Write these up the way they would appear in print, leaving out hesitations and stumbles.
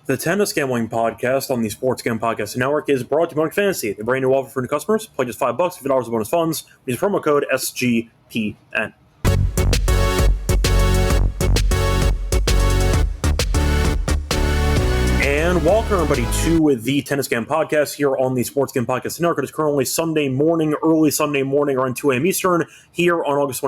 The Tennis Gambling Podcast on the Sports Gambling Podcast Network is brought to you by Fantasy, the brand new offer for new customers. Play just $5, $50 of bonus funds. Use promo code SGPN. And welcome, everybody, to the Tennis Gambling Podcast here on the Sports Gambling Podcast Network. It is currently Sunday morning, early Sunday morning, around 2 a.m. Eastern, here on August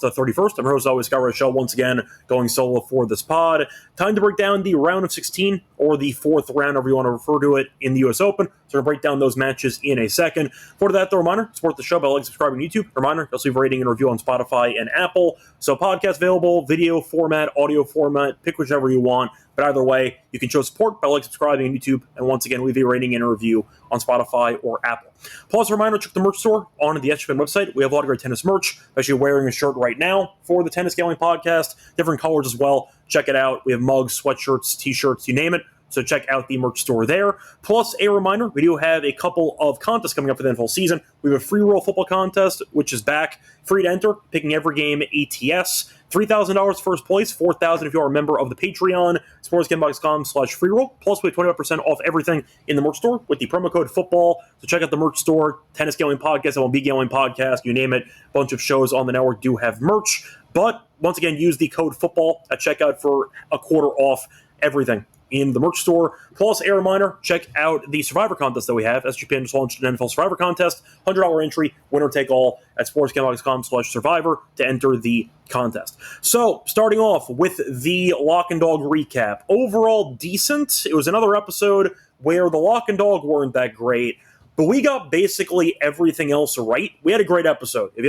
31st. I'm your host, always, Scott Reichel, once again, going solo for this pod. Time to break down the round of 16, or the fourth round, however you want to refer to it, in the U.S. Open. So we're going to break down those matches in a second. For that, the reminder, support the show by liking, subscribing to YouTube. Reminder, also leave a rating and review on Spotify and Apple. So podcast available, video format, audio format, pick whichever you want. But either way, you can show support by liking, subscribing on YouTube, and once again, leave a rating and a review on Spotify or Apple. Plus, a reminder, check the merch store on the SGPN website. We have a lot of great tennis merch. I'm actually wearing a shirt right now for the Tennis Gambling Podcast. Different colors as well. Check it out. We have mugs, sweatshirts, t-shirts, you name it. So check out the merch store there. Plus, a reminder, we do have a couple of contests coming up for the NFL season. We have a free roll football contest, which is back. Free to enter, picking every game ATS. $3,000 first place, $4,000 if you are a member of the Patreon, sportsgamble.com/free roll. Plus, we have 25% off everything in the merch store with the promo code football. So check out the merch store, Tennis Gambling Podcast, MLB Gambling Podcast, you name it. A bunch of shows on the network do have merch. But once again, use the code football at checkout for a quarter off everything in the merch store. Plus, a reminder, check out the Survivor contest that we have. SGPN just launched an NFL Survivor contest, $100 entry, winner take all at sportsgamble.com/survivor to enter the contest. So, starting off with the Lock and Dog recap. Overall, decent. It was another episode where the Lock and Dog weren't that great, but we got basically everything else right. We had a great episode. If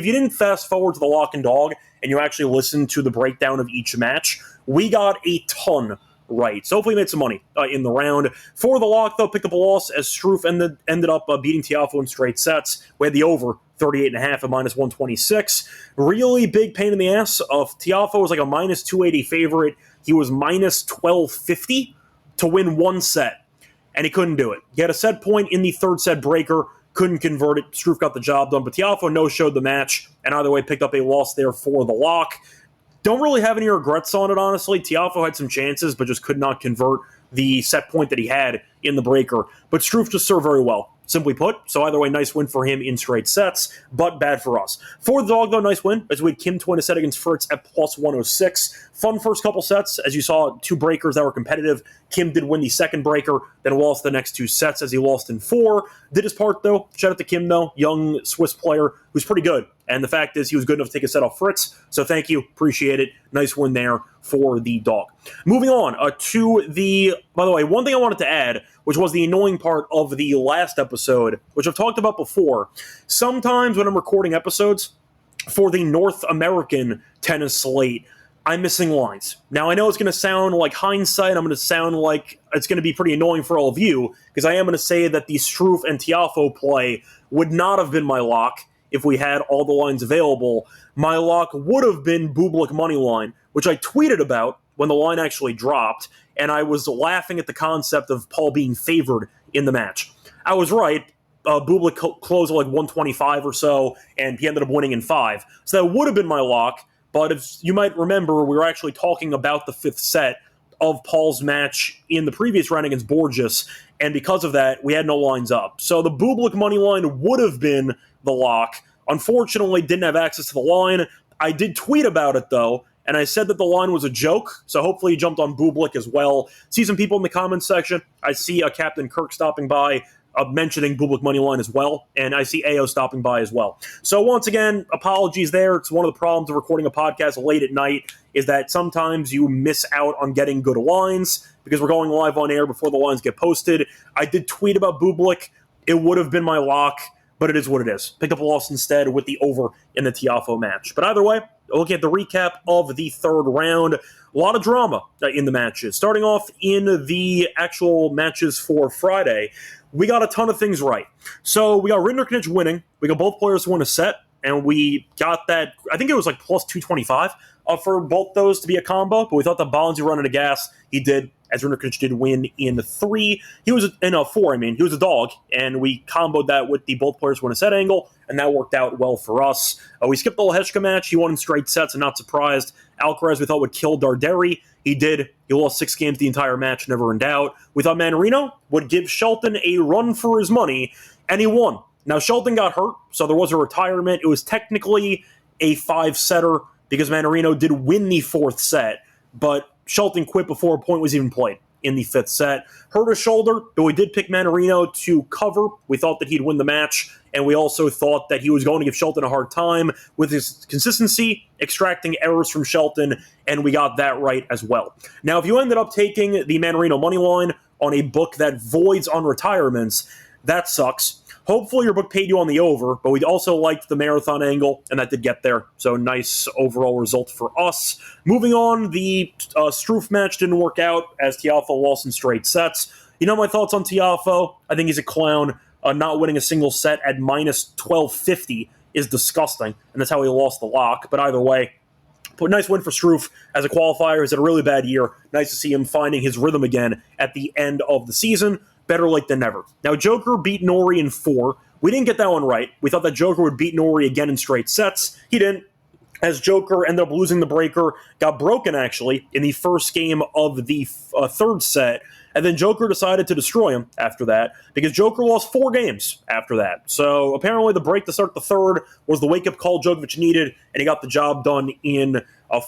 you didn't fast forward to the Lock and Dog and you actually listened to the breakdown of each match, we got a ton right. So hopefully made some money in the round. For the lock, though, picked up a loss as Struff ended up beating Tiafoe in straight sets. We had the over 38.5 at minus 126. Really big pain in the ass. Tiafoe was like a minus 280 favorite. He was minus 1250 to win one set, and he couldn't do it. He had a set point in the third set breaker, couldn't convert it. Struff got the job done, but Tiafoe no-showed the match, and either way picked up a loss there for the lock. Don't really have any regrets on it, honestly. Tiafoe had some chances, but just could not convert the set point that he had in the breaker. But Struff just served very well, simply put. So either way, nice win for him in straight sets, but bad for us. For the dog, though, nice win, as we had Kim to win a set against Fritz at plus 106. Fun first couple sets. As you saw, two breakers that were competitive. Kim did win the second breaker, then lost the next two sets as he lost in four. Did his part, though. Shout out to Kim, though, young Swiss player who's pretty good. And the fact is he was good enough to take a set off Fritz. So thank you. Appreciate it. Nice win there for the dog. Moving on to the, by the way, one thing I wanted to add, which was the annoying part of the last episode, which I've talked about before. Sometimes when I'm recording episodes for the North American tennis slate, I'm missing lines. Now, I know it's going to sound like hindsight. I'm going to sound like it's going to be pretty annoying for all of you, because I am going to say that the Struff and Tiafoe play would not have been my lock if we had all the lines available. My lock would have been Bublik money line, which I tweeted about when the line actually dropped, and I was laughing at the concept of Paul being favored in the match. I was right. Bublik closed at like 125 or so, and he ended up winning in 5. So that would have been my lock, but if you might remember, we were actually talking about the fifth set of Paul's match in the previous round against Borges, and because of that, we had no lines up. So the Bublik money line would have been the lock. Unfortunately, didn't have access to the line. I did tweet about it, though, and I said that the line was a joke, so hopefully he jumped on Bublik as well. See some people in the comments section. I see Captain Kirk stopping by, mentioning Bublik money line as well, and I see AO stopping by as well. So once again, apologies there. It's one of the problems of recording a podcast late at night, is that sometimes you miss out on getting good lines, because we're going live on air before the lines get posted. I did tweet about Bublik. It would have been my lock, but it is what it is. Picked up a loss instead with the over in the Tiafoe match. But either way, looking at the recap of the third round, a lot of drama in the matches. Starting off in the actual matches for Friday, we got a ton of things right. So we got Rinderknecht winning. We got both players to win a set, and we got that, I think it was like plus 225 for both those to be a combo, but we thought that Bonzi running a gas, he did, as Rinderknecht did win in 3. He was in 4, he was a dog, and we comboed that with the both players win a set angle, and that worked out well for us. We skipped the Lehechka match. He won in straight sets, and not surprised. Alcaraz, we thought, would kill Darderi. He did. He lost 6 games the entire match, never in doubt. We thought Mannarino would give Shelton a run for his money, and he won. Now, Shelton got hurt, so there was a retirement. It was technically a 5-setter because Mannarino did win the 4th set, but Shelton quit before a point was even played in the 5th set. Hurt his shoulder, but we did pick Mannarino to cover. We thought that he'd win the match, and we also thought that he was going to give Shelton a hard time with his consistency, extracting errors from Shelton, and we got that right as well. Now, if you ended up taking the Mannarino money line on a book that voids on retirements, that sucks. Hopefully your book paid you on the over, but we also liked the marathon angle, and that did get there. So nice overall result for us. Moving on, the Struff match didn't work out as Tiafoe lost in straight sets. You know my thoughts on Tiafoe? I think he's a clown. Not winning a single set at minus 1250 is disgusting, and that's how he lost the lock. But either way, nice win for Struff as a qualifier. He's had a really bad year. Nice to see him finding his rhythm again at the end of the season. Better late than never. Now, Joker beat Norrie in 4. We didn't get that one right. We thought that Joker would beat Norrie again in straight sets. He didn't, as Joker ended up losing the breaker, got broken, actually, in the first game of the 3rd set, and then Joker decided to destroy him after that, because Joker lost 4 games after that. So, apparently, the break to start the 3rd was the wake-up call Djokovic needed, and he got the job done in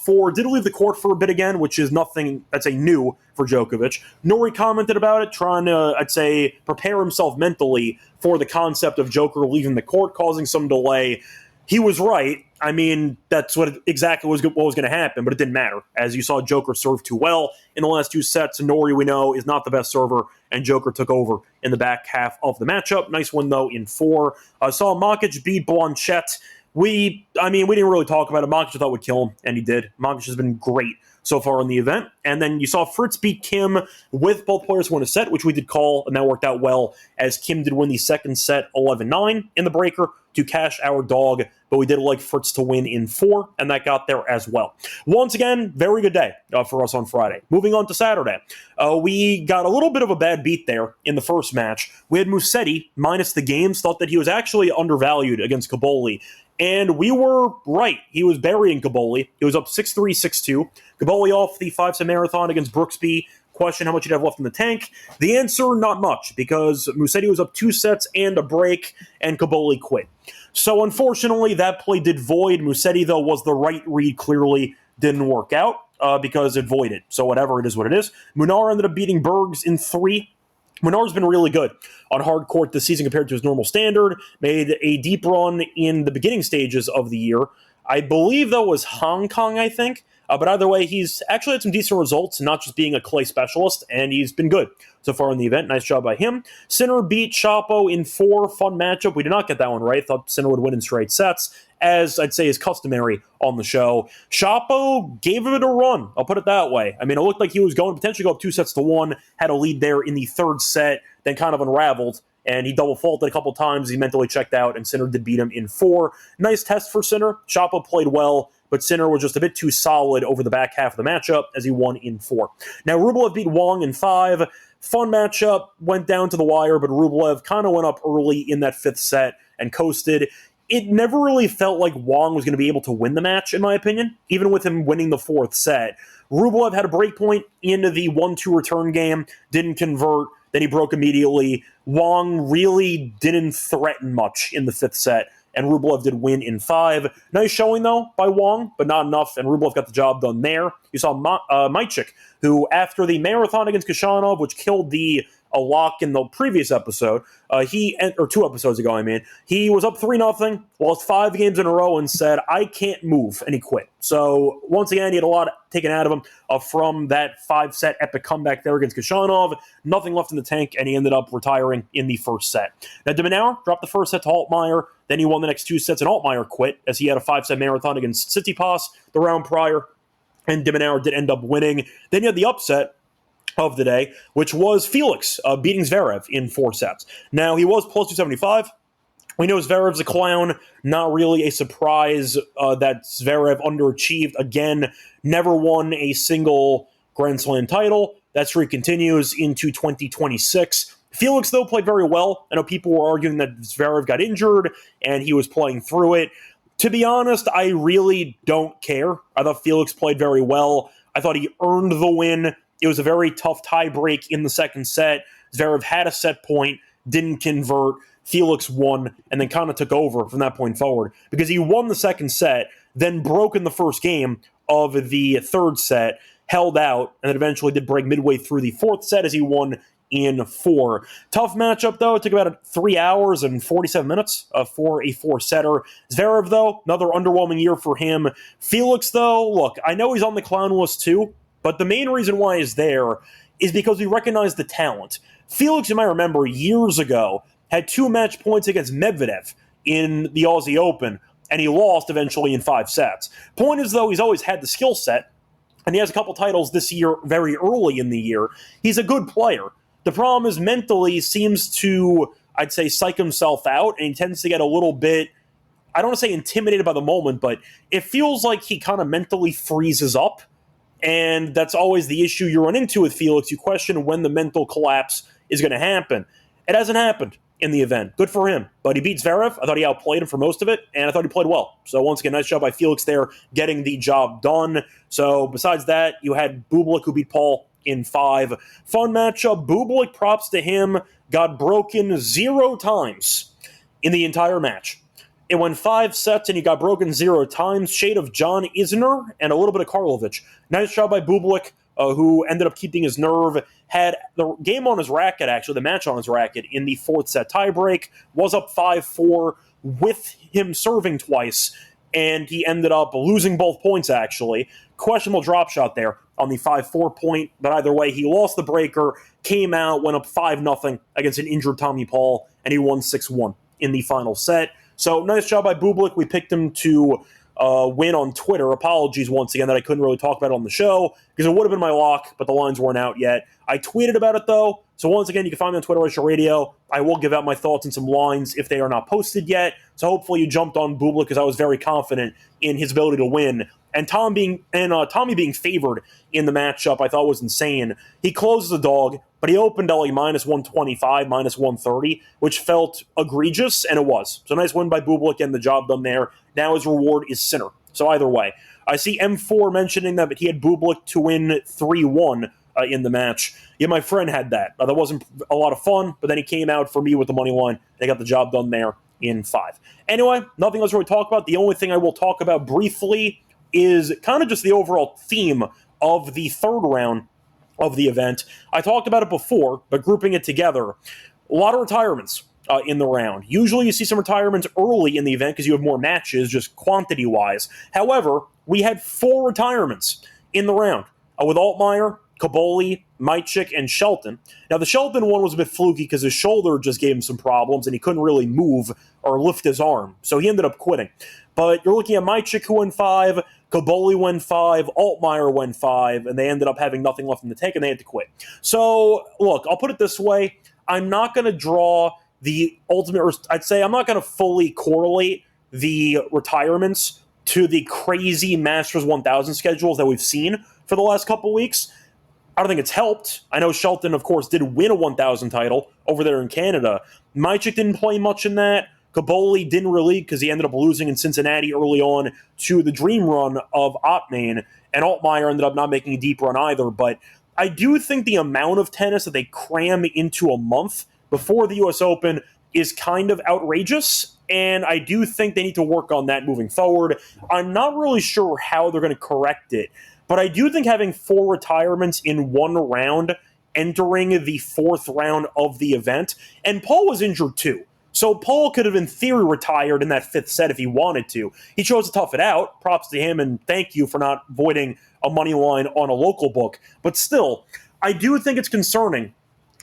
4. Did leave the court for a bit again, which is nothing, I'd say, new for Djokovic. Norrie commented about it, trying to, I'd say, prepare himself mentally for the concept of Joker leaving the court, causing some delay. He was right. I mean, that's exactly what was going to happen, but it didn't matter. As you saw, Joker serve too well in the last 2 sets. Norrie, we know, is not the best server, and Joker took over in the back half of the matchup. Nice win, though, in 4. Saw Makic beat Blanchet. We didn't really talk about it. Makic thought would kill him, and he did. Makic has been great so far in the event. And then you saw Fritz beat Kim with both players win a set, which we did call, and that worked out well, as Kim did win the second set 11-9 in the breaker to cash our dog, but we did like Fritz to win in 4, and that got there as well. Once again, very good day for us on Friday. Moving on to Saturday. We got a little bit of a bad beat there in the first match. We had Musetti minus the games, thought that he was actually undervalued against Caboli. And we were right. He was burying Caboli. He was up 6-3, 6-2. Caboli off the 5-set marathon against Brooksby. Question how much he'd have left in the tank. The answer, not much, because Musetti was up 2 sets and a break, and Caboli quit. So unfortunately, that play did void. Musetti, though, was the right read, clearly didn't work out because it voided. So whatever, it is what it is. Munar ended up beating Bergs in 3. Munar's been really good on hard court this season compared to his normal standard. Made a deep run in the beginning stages of the year. I believe, though, was Hong Kong, I think. But either way, he's actually had some decent results, not just being a clay specialist, and he's been good so far in the event. Nice job by him. Sinner beat Chapo in 4. Fun matchup. We did not get that one right. Thought Sinner would win in straight sets, as I'd say is customary on the show. Chapo gave it a run. I'll put it that way. I mean, it looked like he was going to potentially go up 2-1, had a lead there in the 3rd set, then kind of unraveled, and he double faulted a couple times. He mentally checked out, and Sinner did beat him in 4. Nice test for Sinner. Chapo played well, but Sinner was just a bit too solid over the back half of the matchup as he won in 4. Now, Rublev beat Wang in 5. Fun matchup, went down to the wire, but Rublev kind of went up early in that 5th set and coasted. It never really felt like Wang was going to be able to win the match, in my opinion, even with him winning the 4th set. Rublev had a break point into the 1-2 return game, didn't convert, then he broke immediately. Wang really didn't threaten much in the 5th set, and Rublev did win in 5. Nice showing, though, by Wang, but not enough, and Rublev got the job done there. You saw Majcik, who, after the marathon against Kashanov, which killed a lock in the previous episode, or 2 episodes ago, he was up 3-0, lost 5 games in a row, and said, I can't move, and he quit. So, once again, he had a lot taken out of him from that 5-set epic comeback there against Kashanov. Nothing left in the tank, and he ended up retiring in the 1st set. Now, de Minaur dropped the 1st set to Altmaier, then he won the next 2 sets, and Altmaier quit, as he had a 5-set marathon against Tsitsipas the round prior, and de Minaur did end up winning. Then you had the upset of the day, which was Felix beating Zverev in 4 sets. Now, he was plus 275. We know Zverev's a clown. Not really a surprise that Zverev underachieved. Again, never won a single Grand Slam title. that streak continues into 2026. Felix, though, played very well. I know people were arguing that Zverev got injured and he was playing through it. To be honest, I really don't care. I thought Felix played very well. I thought he earned the win. It was a very tough tiebreak in the second set. Zverev had a set point, didn't convert. Felix won, and then kind of took over from that point forward because he won the second set, then broke in the first game of the third set, held out, and then eventually did break midway through the fourth set as he won in 4. Tough matchup, though. It took about 3 hours and 47 minutes for a 4-setter. Zverev, though, another underwhelming year for him. Felix, though, look, I know he's on the clown list too, but the main reason why he's there is because we recognize the talent. Felix, you might remember, years ago, had 2 match points against Medvedev in the Aussie Open, and he lost eventually in 5 sets. Point is, though, he's always had the skill set, and he has a couple titles this year very early in the year. He's a good player. The problem is mentally he seems to, I'd say, psych himself out, and he tends to get a little bit, I don't want to say intimidated by the moment, but it feels like he kind of mentally freezes up, and that's always the issue you run into with Felix. You question when the mental collapse is going to happen. It hasn't happened in the event. Good for him. But he beat Zverev. I thought he outplayed him for most of it, and I thought he played well. So once again, nice job by Felix there, getting the job done. So besides that, you had Bublik, who beat Paul in 5. Fun matchup. Bublik, props to him, got broken 0 times in the entire match. It went 5 sets, and he got broken 0 times. Shade of John Isner and a little bit of Karlovic. Nice job by Bublik, who ended up keeping his nerve. Had the game on his racket, actually, the match on his racket in the 4th set tiebreak. Was up 5-4 with him serving twice, and he ended up losing both points, actually. Questionable drop shot there on the 5-4 point, but either way, he lost the breaker, came out, went up 5-0 against an injured Tommy Paul, and he won 6-1 in the final set. So nice job by Bublik. We picked him to win on Twitter. Apologies once again that I couldn't really talk about it on the show because it would have been my lock, but the lines weren't out yet. I tweeted about it though. So once again, you can find me on Twitter, Reichel Radio. I will give out my thoughts and some lines if they are not posted yet. So hopefully you jumped on Bublik because I was very confident in his ability to win. And Tommy being favored in the matchup, I thought was insane. He closes the dog, but he opened at like minus 125, minus 130, which felt egregious, and it was. So nice win by Bublik and the job done there. Now his reward is Sinner. So either way. I see M4 mentioning that he had Bublik to win 3-1 in the match. Yeah, my friend had that. That wasn't a lot of fun, but then he came out for me with the money line. They got the job done there in 5. Anyway, nothing else to really talk about. The only thing I will talk about briefly is kind of just the overall theme of the third round of the event. I talked about it before, but grouping it together, a lot of retirements in the round. Usually you see some retirements early in the event because you have more matches, just quantity-wise. However, we had 4 retirements in the round with Altmaier, Kaboli, Majcik, and Shelton. Now, the Shelton one was a bit fluky because his shoulder just gave him some problems, and he couldn't really move or lift his arm, so he ended up quitting. But you're looking at Majcik, who went 5, Kaboli went 5, Altmaier went 5, and they ended up having nothing left in the tank, and they had to quit. So, look, I'll put it this way. I'm not going to draw the ultimate, I'd say I'm not going to fully correlate the retirements to the crazy Masters 1000 schedules that we've seen for the last couple weeks. I don't think it's helped. I know Shelton, of course, did win a 1,000 title over there in Canada. Majcik didn't play much in that. Kaboli didn't really because he ended up losing in Cincinnati early on to the dream run of Ottmane, and Altmaier ended up not making a deep run either. But I do think the amount of tennis that they cram into a month before the U.S. Open is kind of outrageous, and I do think they need to work on that moving forward. I'm not really sure how they're going to correct it, but I do think having 4 retirements in one round entering the 4th round of the event, and Paul was injured too. So Paul could have, in theory, retired in that 5th set if he wanted to. He chose to tough it out. Props to him, and thank you for not voiding a money line on a local book. But still, I do think it's concerning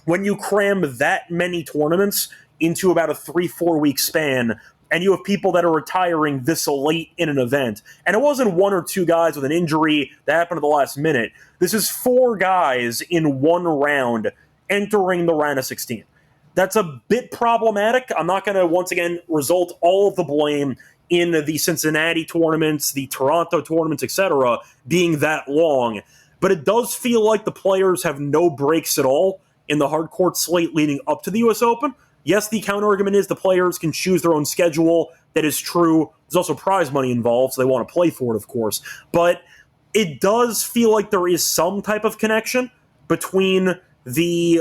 when you cram that many tournaments into about a 3-4 week span, and you have people that are retiring this late in an event. And it wasn't 1 or 2 guys with an injury that happened at the last minute. This is 4 guys in one round entering the round of 16. That's a bit problematic. I'm not going to, once again, result all of the blame in the Cincinnati tournaments, the Toronto tournaments, etc., being that long. but it does feel like the players have no breaks at all in the hard court slate leading up to the U.S. Open. Yes, the counter-argument is the players can choose their own schedule. That is true. There's also prize money involved, so they want to play for it, of course. But it does feel like there is some type of connection between the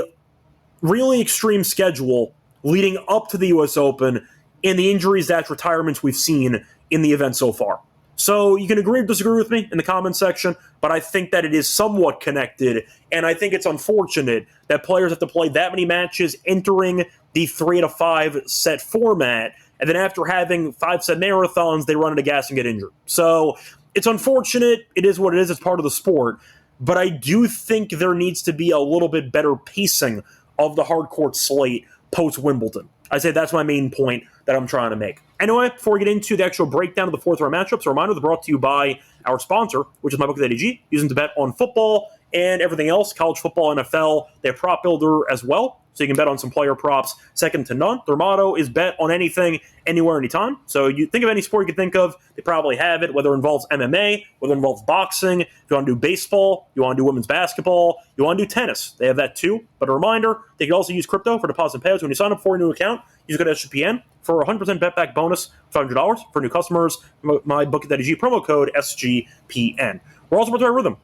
really extreme schedule leading up to the U.S. Open and the injuries/retirements we've seen in the event so far. So you can agree or disagree with me in the comments section, but I think that it is somewhat connected, and I think it's unfortunate that players have to play that many matches entering the 3-5 set format, and then after having 5-set marathons, they run out of gas and get injured. So it's unfortunate. It is what it is. It's part of the sport. But I do think there needs to be a little bit better pacing of the hard court slate post-Wimbledon. I say that's my main point that I'm trying to make. Anyway, before we get into the actual breakdown of the fourth round matchups, a reminder, they're brought to you by our sponsor, which is MyBookie.ag, using to bet on football and everything else, college football, NFL. They have Prop Builder as well, so you can bet on some player props second to none. Their motto is bet on anything, anywhere, anytime. So you think of any sport you can think of, they probably have it, whether it involves MMA, whether it involves boxing, if you want to do baseball, you want to do women's basketball, you want to do tennis. They have that too. But a reminder, they can also use crypto for deposit payouts. When you sign up for a new account, use code SGPN for a 100% bet back bonus, $500 for new customers. MyBookie.ag promo code SGPN. We're also brought to Rhythm.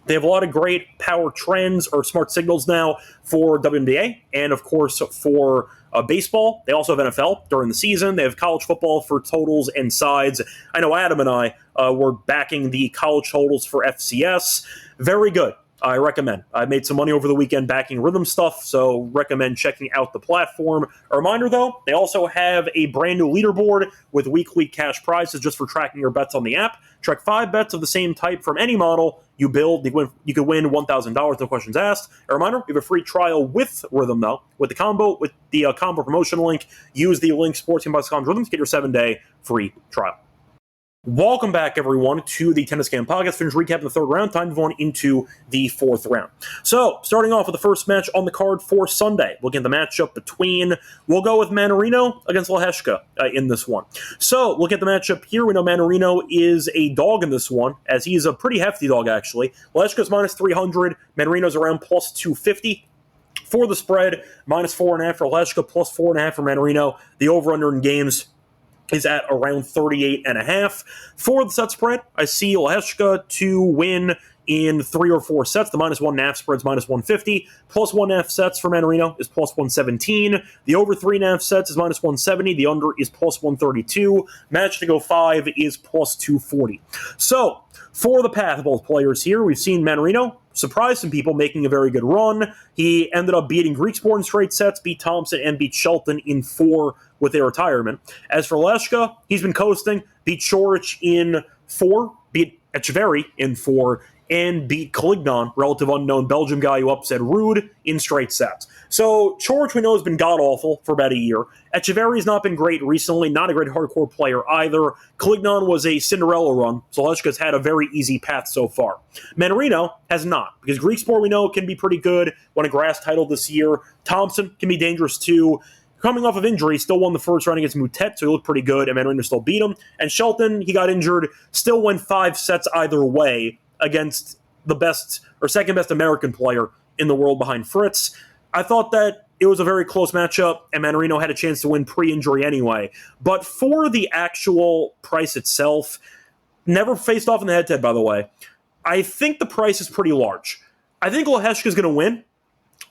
They have a lot of great power trends or smart signals now for WNBA and, of course, for baseball. They also have NFL during the season. They have college football for totals and sides. I know Adam and I were backing the college totals for FCS. Very good. I recommend. I made some money over the weekend backing Rhythm stuff, so recommend checking out the platform. A reminder, though, they also have a brand new leaderboard with weekly cash prizes just for tracking your bets on the app. Track 5 bets of the same type from any model you build. You could win $1,000, no questions asked. A reminder, you have a free trial with Rhythm, though, with the combo promotion link. Use the link sportsgame.com/rhythm to get your 7-day free trial. Welcome back, everyone, to the Tennis Game Podcast. Finish recapping the third round. Time to move on into the fourth round. So, starting off with the first match on the card for Sunday. Looking at the matchup between, we'll go with Mannarino against Lehecka in this one. So, look at the matchup here. We know Mannarino is a dog in this one, as he's a pretty hefty dog, actually. Lehecka's minus 300. Mannarino's around plus 250. For the spread, minus 4.5 for Lehecka, plus 4.5 for Mannarino. The over-under in games is at around 38.5. For the set spread, I see Lehecka to win in 3 or 4 sets. The minus 1.5 spread's minus 150. Plus 1.5 sets for Mannarino is plus 117. The over 3.5 sets is minus 170. The under is plus 132. Match to go 5 is plus 240. So, for the path of both players here, we've seen Mannarino surprise some people, making a very good run. He ended up beating Griekspoor in straight sets, beat Thompson, and beat Shelton in 4 with their retirement. As for Lehecka, he's been coasting, beat Coric in 4, beat Etcheverry in 4, and beat Collignon, relative unknown Belgium guy who upset Ruud in straight sets. So Coric, we know, has been god-awful for about a year. Etcheverry's not been great recently, not a great hardcore player either. Collignon was a Cinderella run, so Lehecka's had a very easy path so far. Mannarino has not, because Griekspoor, we know, can be pretty good, won a grass title this year. Thompson can be dangerous too. Coming off of injury, still won the first round against Moutet, so he looked pretty good, and Mannarino still beat him. And Shelton, he got injured, still went 5 sets either way against the best or second best American player in the world behind Fritz. I thought that it was a very close matchup, and Mannarino had a chance to win pre-injury anyway. But for the actual price itself, never faced off in the head-to-head, by the way, I think the price is pretty large. I think Lehecka is going to win.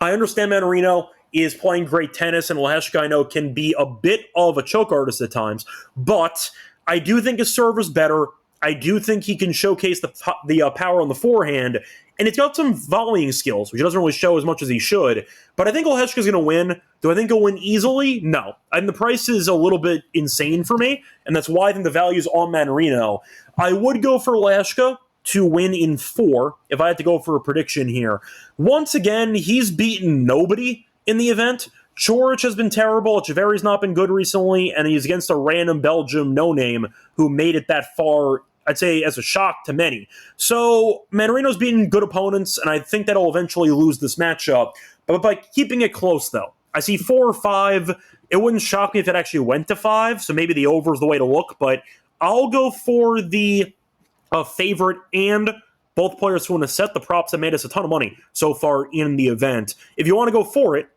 I understand Mannarino is playing great tennis, and Lehecka, I know, can be a bit of a choke artist at times, but I do think his serve is better. I do think he can showcase the power on the forehand, and it's got some volleying skills, which he doesn't really show as much as he should, but I think Lehecka is going to win. Do I think he'll win easily? No. And the price is a little bit insane for me, and that's why I think the value is on Mannarino. I would go for Lehecka to win in 4 if I had to go for a prediction here. Once again, he's beaten nobody in the event. Coric has been terrible. Etcheverry's not been good recently, and he's against a random Belgium no-name who made it that far, I'd say, as a shock to many. So Mannarino's beaten good opponents, and I think that he'll eventually lose this matchup. But by keeping it close, though, I see 4 or 5. It wouldn't shock me if it actually went to 5, so maybe the over is the way to look, but I'll go for the favorite and Both players to win a set. The props have made us a ton of money so far in the event. If you want to go for it,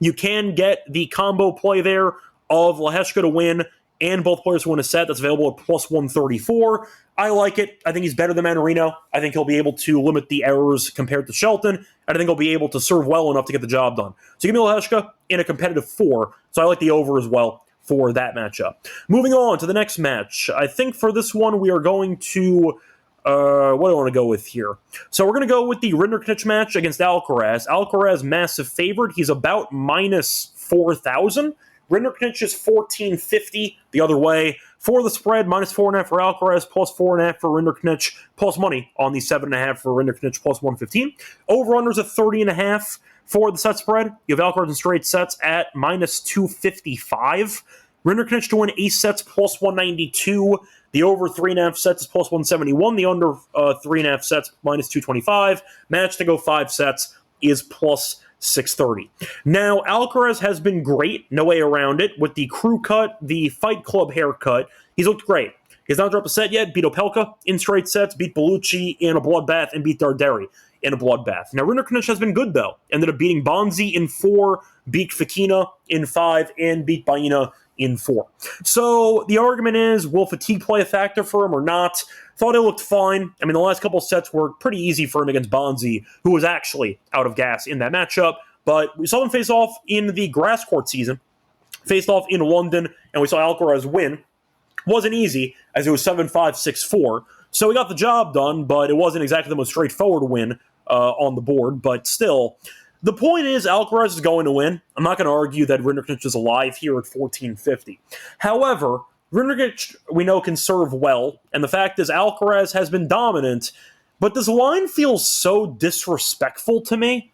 you can get the combo play there of Leheshka to win and both players to win a set. That's available at plus 134. I like it. I think he's better than Mannarino. I think he'll be able to limit the errors compared to Shelton, and I think he'll be able to serve well enough to get the job done. So give me Leheshka in a competitive 4, so I like the over as well for that matchup. Moving on to the next match. I think for this one we are going to... what do I want to go with here? So we're going to go with the Rinderknech match against Alcaraz. Alcaraz, massive favorite. He's about minus 4,000. Rinderknech is 1,450 the other way. For the spread, minus 4.5 for Alcaraz, plus 4.5 for Rinderknech, plus money on the 7.5 for Rinderknech, plus 115. Over-unders at 30.5 for the set spread. You have Alcaraz in straight sets at minus 255. Rinderknech to win ace sets, plus 192. The over 3.5 sets is plus 171. The under 3.5 sets, minus 225. Match to go 5 sets is plus 630. Now, Alcaraz has been great, no way around it, with the crew cut, the Fight Club haircut. He's looked great. He's not dropped a set yet, beat Opelka in straight sets, beat Bellucci in a bloodbath, and beat Darderi in a bloodbath. Now, Rinderknech has been good, though. Ended up beating Bonzi in 4, beat Fekina in 5, and beat Baena in 4. So the argument is, will fatigue play a factor for him or not? Thought it looked fine. I mean, the last couple sets were pretty easy for him against Bonzi, who was actually out of gas in that matchup. But we saw them face off in the grass court season, faced off in London, and we saw Alcaraz win. Wasn't easy, as it was 7-5, 6-4. So he got the job done, but it wasn't exactly the most straightforward win on the board. But still, the point is Alcaraz is going to win. I'm not going to argue that Rinderknech is alive here at 1450. However, Rinderknech, we know, can serve well, and the fact is Alcaraz has been dominant, but this line feels so disrespectful to me.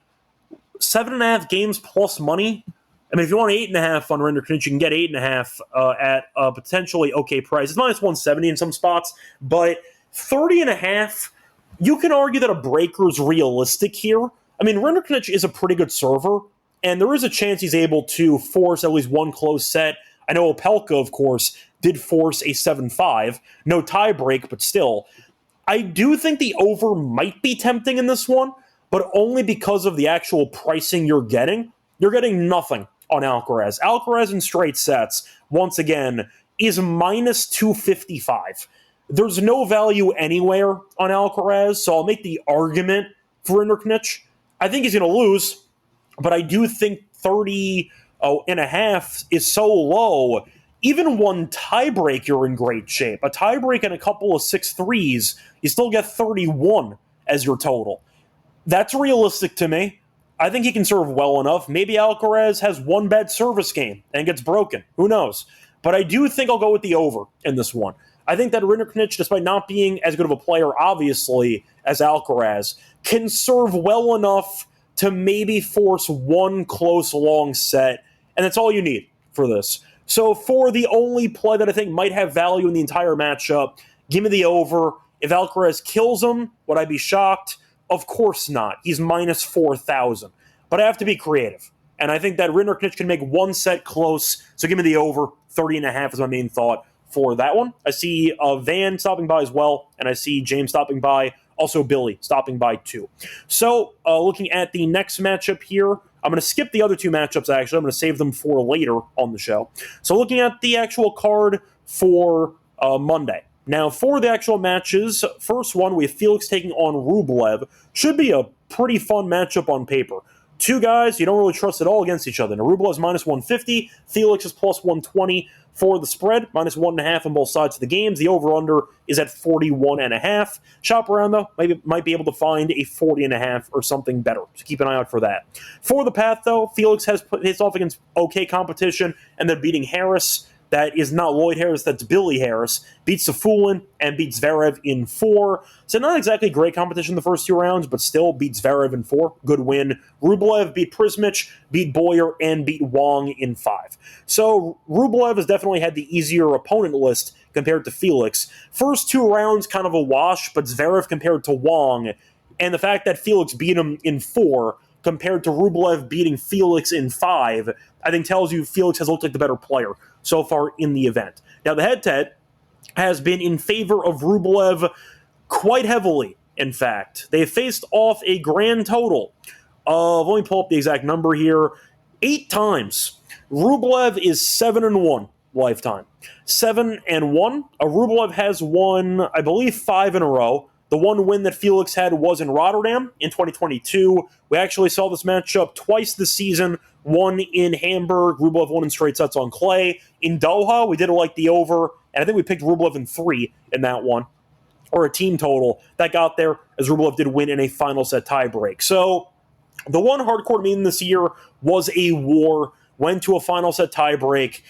7.5 games plus money. I mean, if you want 8.5 on Rinderknech, you can get 8.5 at a potentially okay price. It's minus 170 in some spots, but 30.5, you can argue that a breaker is realistic here. I mean, Rinderknech is a pretty good server, and there is a chance he's able to force at least one close set. I know Opelka, of course, did force a 7-5. No tie break, but still. I do think the over might be tempting in this one, but only because of the actual pricing you're getting. You're getting nothing on Alcaraz. Alcaraz in straight sets, once again, is minus 255. There's no value anywhere on Alcaraz, so I'll make the argument for Rinderknech. I think he's going to lose, but I do think 30.5 is so low. Even one tiebreak, you're in great shape. A tiebreak and a couple of 6-3s, you still get 31 as your total. That's realistic to me. I think he can serve well enough. Maybe Alcaraz has one bad service game and gets broken. Who knows? But I do think I'll go with the over in this one. I think that Rinderknech, despite not being as good of a player, obviously, as Alcaraz, can serve well enough to maybe force one close long set, and that's all you need for this. So for the only play that I think might have value in the entire matchup, give me the over. If Alcaraz kills him, would I be shocked? Of course not. He's minus 4,000. But I have to be creative. And I think that Rinderknech can make one set close, so give me the over. 30.5 is my main thought for that one. I see Van stopping by as well, and I see James stopping by. Also Billy stopping by too. So looking at the next matchup here, I'm going to skip the other two matchups, actually. I'm going to save them for later on the show. So looking at the actual card for Monday. Now, for the actual matches, first one, we have Felix taking on Rublev. Should be a pretty fun matchup on paper. Two guys you don't really trust at all against each other. Now, Rublev's minus 150. Felix is plus 120 for the spread. Minus 1.5 on both sides of the games. The over-under is at 41.5. Shop around, though. Might be able to find a 40.5 or something better. So keep an eye out for that. For the path, though, Felix has put his off against okay competition, and then beating Harris. That is not Lloyd Harris, that's Billy Harris. Beats Safulin and beats Zverev in 4. So not exactly great competition the first 2 rounds, but still beats Zverev in 4. Good win. Rublev beat Prismic, beat Boyer, and beat Wong in 5. So Rublev has definitely had the easier opponent list compared to Felix. First 2 rounds kind of a wash, but Zverev compared to Wong. And the fact that Felix beat him in 4 compared to Rublev beating Felix in 5, I think tells you Felix has looked like the better player so far in the event. Now, the head-to-head has been in favor of Rublev quite heavily in fact. They faced off a grand total of, let me pull up the exact number here, 8 times. Rublev is 7-1 lifetime. 7-1. Rublev has won, I believe, 5 in a row. The one win that Felix had was in Rotterdam in 2022. We actually saw this matchup twice this season. One in Hamburg. Rublev won in straight sets on clay. In Doha, we did like the over, and I think we picked Rublev in 3 in that one, or a team total that got there, as Rublev did win in a final set tiebreak. So the one hardcore meeting this year was a war, went to a final set tiebreak.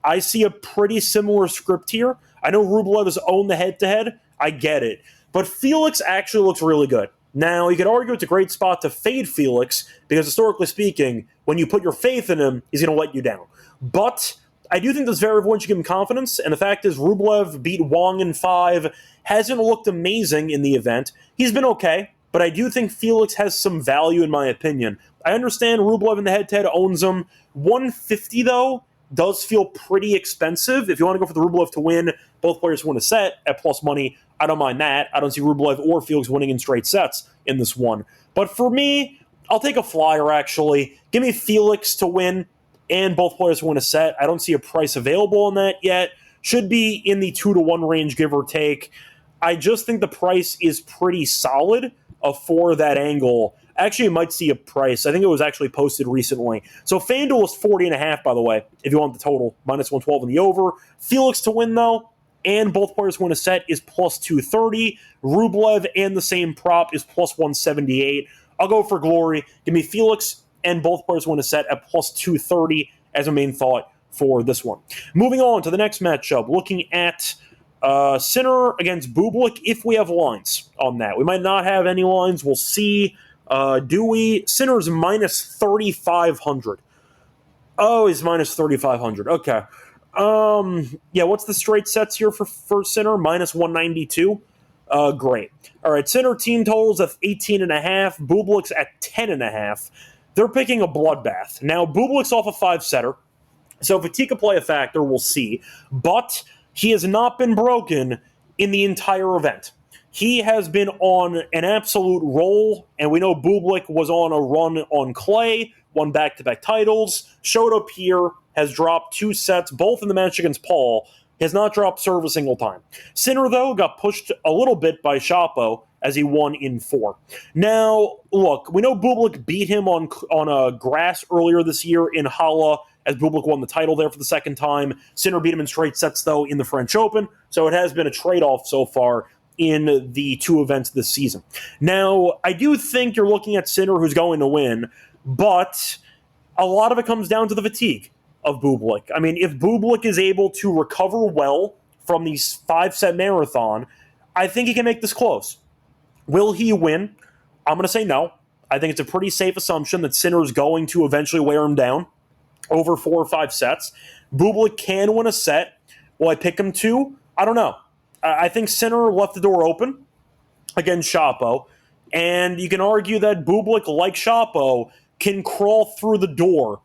I see a pretty similar script here. I know Rublev has owned the head-to-head. I get it. But Felix actually looks really good. Now, you could argue it's a great spot to fade Felix, because historically speaking, when you put your faith in him, he's going to let you down. But I do think this variable should give him confidence, and the fact is Rublev beat Wang in 5, hasn't looked amazing in the event. He's been okay, but I do think Felix has some value in my opinion. I understand Rublev in the head-to-head owns him. 150, though, does feel pretty expensive. If you want to go for the Rublev to win, both players win a set at plus money, I don't mind that. I don't see Rublev or Felix winning in straight sets in this one. But for me, I'll take a flyer, actually. Give me Felix to win and both players to win a set. I don't see a price available on that yet. Should be in the 2-1 range, give or take. I just think the price is pretty solid for that angle. Actually, you might see a price. I think it was actually posted recently. So FanDuel is 40.5, by the way, if you want the total, minus 112 in the over. Felix to win, though, and both players win a set is plus 230. Rublev and the same prop is plus 178. I'll go for glory. Give me Felix and both players win a set at plus 230 as a main thought for this one. Moving on to the next matchup, looking at Sinner against Bublik, if we have lines on that. We might not have any lines. We'll see. Do we? Sinner's minus 3,500. Oh, he's minus 3,500. Okay. Yeah, what's the straight sets here for Sinner? Minus 192. Great. All right, Sinner team totals at 18.5. Bublik's at 10.5. They're picking a bloodbath. Now, Bublik's off a 5-setter, so if he could play a factor, we'll see. But he has not been broken in the entire event. He has been on an absolute roll, and we know Bublik was on a run on clay, won back-to-back titles, showed up here, has dropped 2 sets, both in the match against Paul, has not dropped serve a single time. Sinner, though, got pushed a little bit by Shapo as he won in 4. Now, look, we know Bublik beat him on grass earlier this year in Halle, as Bublik won the title there for the second time. Sinner beat him in straight sets, though, in the French Open, so it has been a trade-off so far in the 2 events this season. Now, I do think you're looking at Sinner, who's going to win, but a lot of it comes down to the fatigue of Bublik. I mean, if Bublik is able to recover well from these 5-set marathon, I think he can make this close. Will he win? I'm going to say no. I think it's a pretty safe assumption that Sinner is going to eventually wear him down over 4 or 5 sets. Bublik can win a set. Will I pick him to? I don't know. I think Sinner left the door open against Shapo, and you can argue that Bublik, like Shapo, can crawl through the door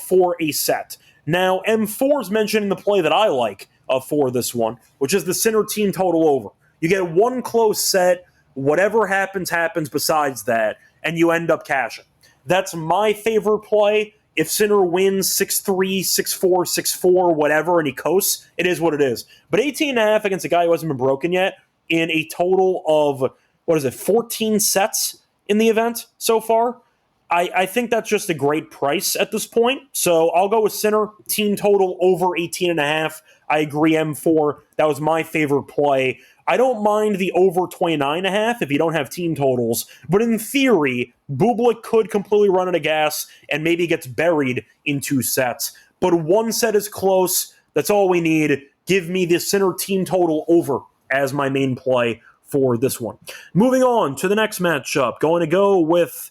for a set. Now, M4 is mentioning the play that I like for this one, which is the Sinner team total over. You get 1 close set, whatever happens besides that, and you end up cashing. That's my favorite play. If Sinner wins 6-3, 6-4, 6-4, whatever, and he coasts, it is what it is. But 18.5 against a guy who hasn't been broken yet in a total of, 14 sets in the event so far? I think that's just a great price at this point. So I'll go with Sinner, team total over 18.5. I agree, M4. That was my favorite play. I don't mind the over 29.5 if you don't have team totals, but in theory, Bublik could completely run out of gas and maybe gets buried in 2 sets. But 1 set is close. That's all we need. Give me the Sinner team total over as my main play for this one. Moving on to the next matchup. Going to go with,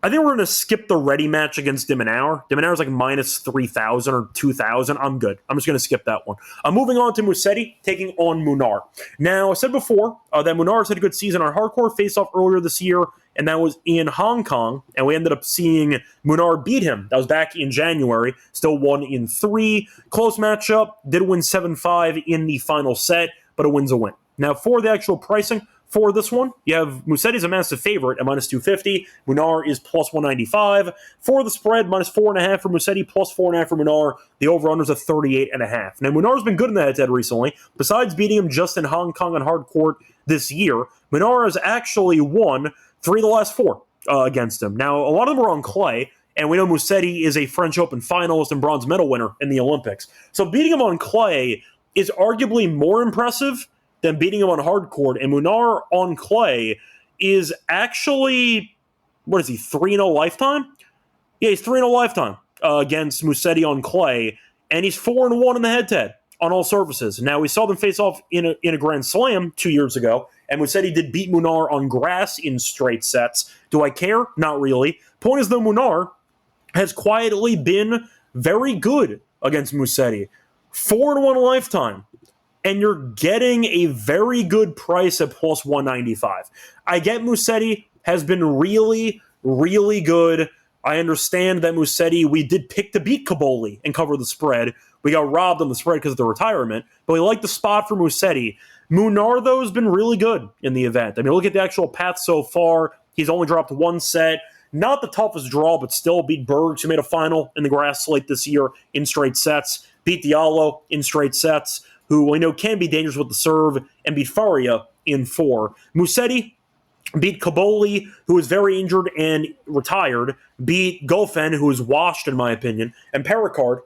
I think we're going to skip the ready match against Dimonauer. Dimonauer's like minus 3,000 or 2,000. I'm good. I'm just going to skip that one. Moving on to Musetti taking on Munar. Now, I said before that Munar's had a good season on hardcore face-off earlier this year, and that was in Hong Kong, and we ended up seeing Munar beat him. That was back in January. Still won in 3. Close matchup. Did win 7-5 in the final set, but a win's a win. Now, for the actual pricing for this one. You have Musetti's a massive favorite at minus 250. Munar is plus 195. For the spread, minus 4.5 for Musetti, plus 4.5 for Munar. The over-under is a 38.5. Now, Munar's been good in the head-to-head recently. Besides beating him just in Hong Kong on hard court this year, Munar has actually won 3 of the last 4 against him. Now, a lot of them are on clay, and we know Musetti is a French Open finalist and bronze medal winner in the Olympics. So beating him on clay is arguably more impressive than beating him on hard court. And Munar on clay is actually, 3-0 lifetime? Yeah, he's 3-0 lifetime against Musetti on clay, and he's 4-1 in the head-to-head on all surfaces. Now, we saw them face off in a Grand Slam 2 years ago, and Musetti did beat Munar on grass in straight sets. Do I care? Not really. Point is, though, Munar has quietly been very good against Musetti. 4-1 lifetime. And you're getting a very good price at plus 195. I get Musetti has been really, really good. I understand that Musetti, we did pick to beat Caboli and cover the spread. We got robbed on the spread because of the retirement, but we like the spot for Musetti. Munar, though, has been really good in the event. I mean, look at the actual path so far. He's only dropped 1 set. Not the toughest draw, but still beat Bergs, who made a final in the grass slate this year in straight sets. Beat Diallo in straight sets, who we know can be dangerous with the serve, and beat Faria in 4. Musetti beat Caboli, who is very injured and retired, beat Goffin, who is washed, in my opinion, and Pericard,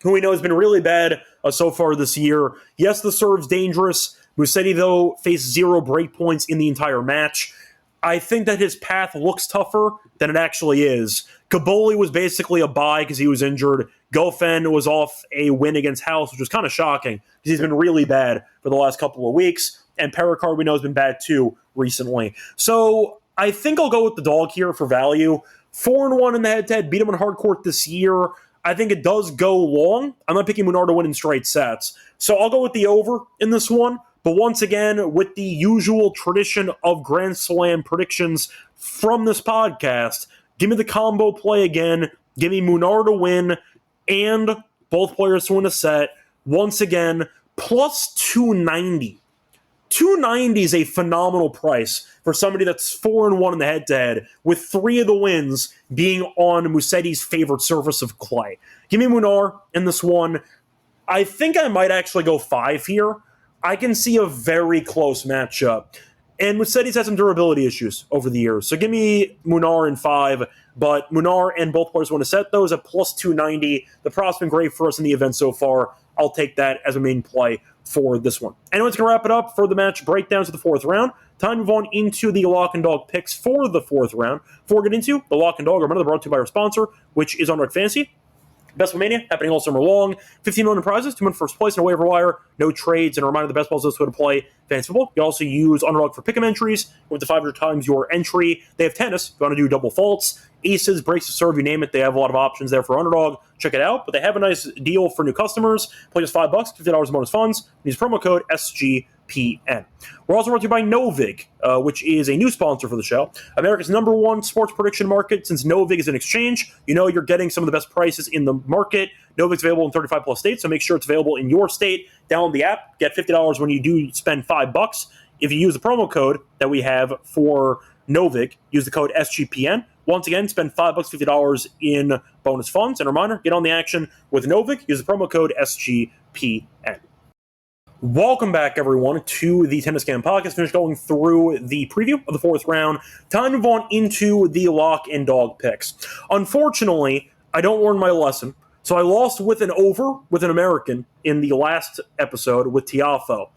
who we know has been really bad so far this year. Yes, the serve's dangerous. Musetti, though, faced 0 break points in the entire match. I think that his path looks tougher than it actually is. Caboli was basically a bye because he was injured. Goffin was off a win against House, which was kind of shocking because he's been really bad for the last couple of weeks. And Pericard, we know, has been bad too recently. So I think I'll go with the dog here for value. 4-1 in the head-to-head, beat him on hard court this year. I think it does go long. I'm not picking Munar to win in straight sets. So I'll go with the over in this one. But once again, with the usual tradition of Grand Slam predictions from this podcast, give me the combo play again. Give me Munar to win and both players to win a set. Once again, plus 290. 290 is a phenomenal price for somebody that's 4-1 in the head-to-head, with 3 of the wins being on Musetti's favorite surface of clay. Give me Munar in this one. I think I might actually go 5 here. I can see a very close matchup. And Musetti's had some durability issues over the years. So give me Munar in 5. But Munar and both players want to set those at plus 290. The prop's been great for us in the event so far. I'll take that as a main play for this one. Anyway, it's going to wrap it up for the match breakdowns of the 4th round. Time to move on into the lock and dog picks for the 4th round. Before we get into the lock and dog, remember, they're brought to you by our sponsor, which is Underdog Fantasy. Best Ball Mania happening all summer long. 15 million prizes to win first place in a waiver wire. No trades, and a reminder the best balls is the way to play fantasy football. You also use Underdog for pick'em entries with the 500 times your entry. They have tennis. If you want to do double faults, aces, breaks to serve, you name it. They have a lot of options there for Underdog. Check it out. But they have a nice deal for new customers. Play just $5, $50 in bonus funds. Use promo code SGPN. We're also brought to you by Novig, which is a new sponsor for the show. America's #1 sports prediction market. Since Novig is an exchange, you know you're getting some of the best prices in the market. Novig's available in 35 plus states, so make sure it's available in your state. Download the app. Get $50 when you do spend $5. If you use the promo code that we have for Novig, use the code SGPN. Once again, spend $5, $50 in bonus funds. And a reminder, get on the action with Novig. Use the promo code SGPN. Welcome back, everyone, to the Tennis Game Podcast. Finished going through the preview of the 4th round. Time to move on into the lock and dog picks. Unfortunately, I don't learn my lesson, so I lost with an over with an American in the last episode with Tiafoe.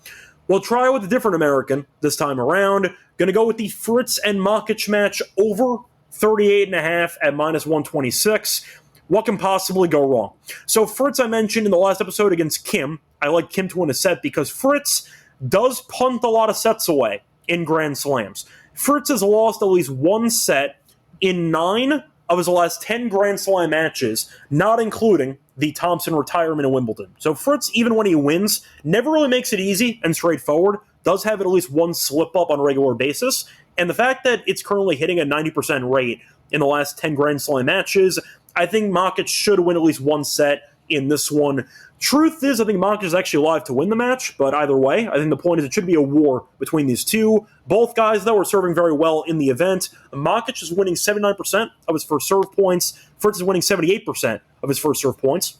We'll try with a different American this time around. Going to go with the Fritz and Makic match over 38.5 at minus 126. What can possibly go wrong? So Fritz, I mentioned in the last episode against Kim. I like Kim to win a set because Fritz does punt a lot of sets away in Grand Slams. Fritz has lost at least 1 set in 9 of his last 10 Grand Slam matches, not including the Thompson retirement in Wimbledon. So Fritz, even when he wins, never really makes it easy and straightforward, does have at least 1 slip-up on a regular basis. And the fact that it's currently hitting a 90% rate in the last 10 Grand Slam matches, I think Makic should win at least 1 set. in this one. Truth is, I think Makic is actually alive to win the match, but either way, I think the point is it should be a war between these two. Both guys, though, are serving very well in the event. Makic is winning 79% of his first serve points. Fritz is winning 78% of his first serve points.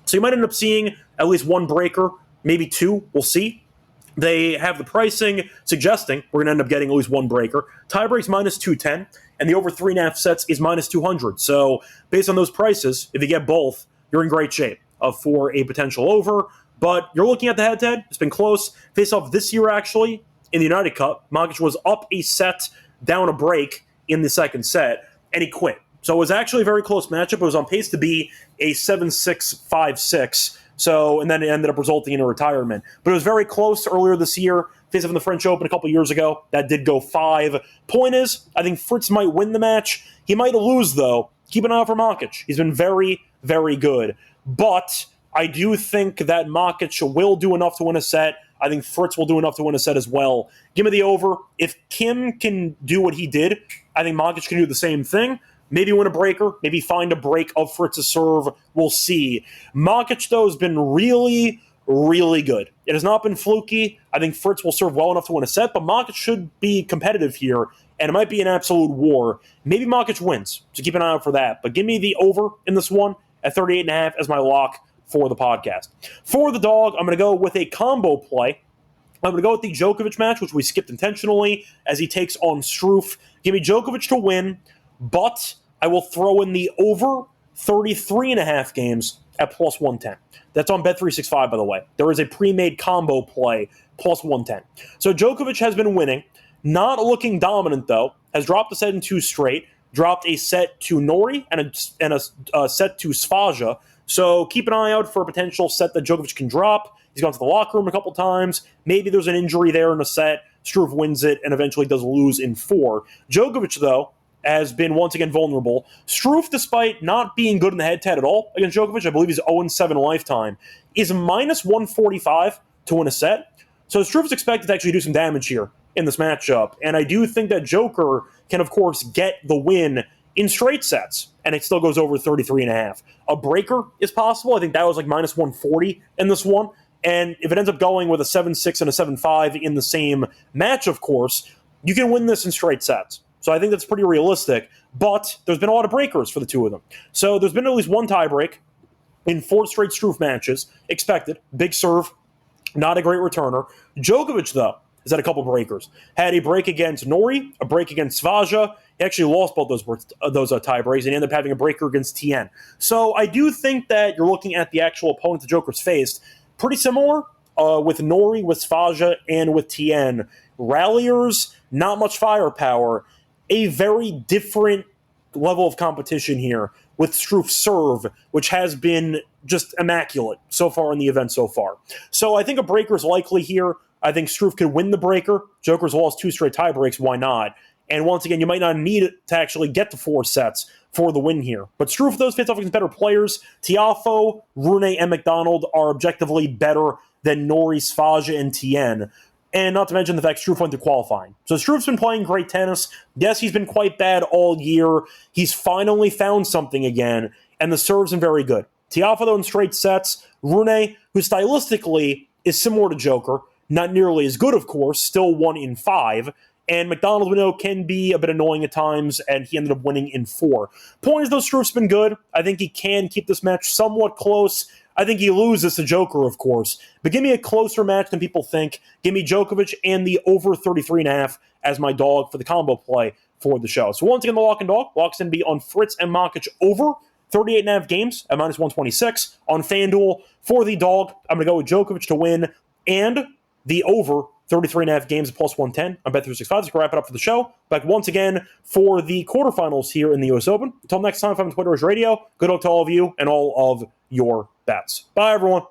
So you might end up seeing at least one breaker, maybe two, we'll see. They have the pricing suggesting we're going to end up getting at least one breaker. Tiebreaks minus 210, and the over 3.5 sets is minus 200. So based on those prices, if you get both, you're in great shape for a potential over. But you're looking at the head-to-head. It's been close. Face-off this year, actually, in the United Cup, Makic was up a set, down a break in the second set, and he quit. So it was actually a very close matchup. It was on pace to be a 7-6, 5-6. So, and then it ended up resulting in a retirement. But it was very close earlier this year. Face-off in the French Open a couple years ago. That did go 5. Point is, I think Fritz might win the match. He might lose, though. Keep an eye out for Makic. He's been very, very good. But I do think that Makic will do enough to win a set. I think Fritz will do enough to win a set as well. Give me the over. If Kim can do what he did, I think Makic can do the same thing. Maybe win a breaker, maybe find a break of Fritz's serve. We'll see. Makic, though, has been really, really good. It has not been fluky. I think Fritz will serve well enough to win a set, but Makic should be competitive here, and it might be an absolute war. Maybe Makic wins, so keep an eye out for that. But give me the over in this one at 38.5 as my lock for the podcast. For the dog, I'm going to go with a combo play. I'm going to go with the Djokovic match, which we skipped intentionally, as he takes on Struff. Give me Djokovic to win, but I will throw in the over 33.5 games at plus 110. That's on Bet365, by the way. There is a pre-made combo play, plus 110. So Djokovic has been winning, not looking dominant, though. Has dropped a set in 2 straight, dropped a set to Norrie and a set to Svaja. So keep an eye out for a potential set that Djokovic can drop. He's gone to the locker room a couple times. Maybe there's an injury there in a set. Struff wins it and eventually does lose in 4. Djokovic, though, has been once again vulnerable. Struff, despite not being good in the head-to-head at all against Djokovic, I believe he's 0-7 lifetime, is minus 145 to win a set. So Struff is expected to actually do some damage here in this matchup. And I do think that Joker can, of course, get the win in straight sets, and it still goes over 33.5. A breaker is possible. I think that was like minus 140 in this one. And if it ends up going with a 7-6 and a 7-5 in the same match, of course, you can win this in straight sets. So I think that's pretty realistic. But there's been a lot of breakers for the two of them. So there's been at least one tiebreak in 4 straight Struff matches. Expected. Big serve. Not a great returner. Djokovic, though, has had a couple breakers. Had a break against Norrie, a break against Svaja. He actually lost both those tie breaks, and he ended up having a breaker against Tien. So I do think that you're looking at the actual opponent the Joker's faced. Pretty similar with Norrie, with Svaja, and with Tien. Ralliers, not much firepower. A very different level of competition here with Struff's serve, which has been just immaculate so far in the event so far. So I think a breaker is likely here. I think Struff could win the breaker. Joker's lost 2 straight tie breaks. Why not? And once again, you might not need it to actually get to 4 sets for the win here. But Struff, those fits off against better players. Tiafoe, Rune, and McDonald are objectively better than Norrie, Svaja, and Tien. And not to mention the fact Struff went through qualifying. So Struff's been playing great tennis. Yes, he's been quite bad all year. He's finally found something again, and the serve's been very good. Tiafoe, though, in straight sets. Rune, who stylistically is similar to Joker, not nearly as good, of course, still 1 in 5. And McDonald, we know, can be a bit annoying at times, and he ended up winning in 4. Point is, though, Struff's been good. I think he can keep this match somewhat close. I think he loses to Joker, of course. But give me a closer match than people think. Give me Djokovic and the over 33.5 as my dog for the combo play for the show. So once again, the lock and dog. Lock's going to be on Fritz and Makic over 38.5 games at minus 126. On FanDuel, for the dog, I'm going to go with Djokovic to win and the over 33.5 games at plus 110 on Bet365. That's going to wrap it up for the show. Back once again for the quarterfinals here in the U.S. Open. Until next time, I'm Twitter's Radio. Good luck to all of you and all of your bets. Bye, everyone.